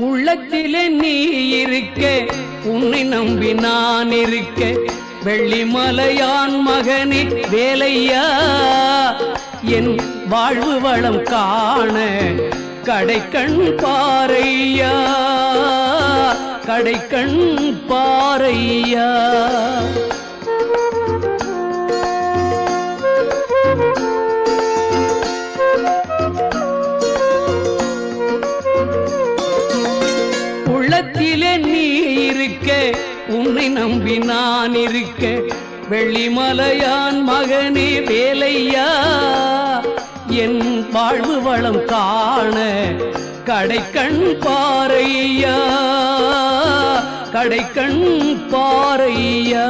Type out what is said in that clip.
உள்ளத்திலே நீ இருக்க, உன்னை நம்பி நான் இருக்க, வெள்ளிமலையான் மகனே வேலையா, என் வாழ்வு வளம் காண கடைக்கண் பாரையா, கடைக்கண் பாரையா. உள்ளத்திலே நீ இருக்க, உன்னை நம்பி நான் இருக்க, வெள்ளிமலையான் மகனே வேலையா, என் வாழ்வு வளம் காண கடைக்கண் பாரையா, கடைக்கண் பாரையா.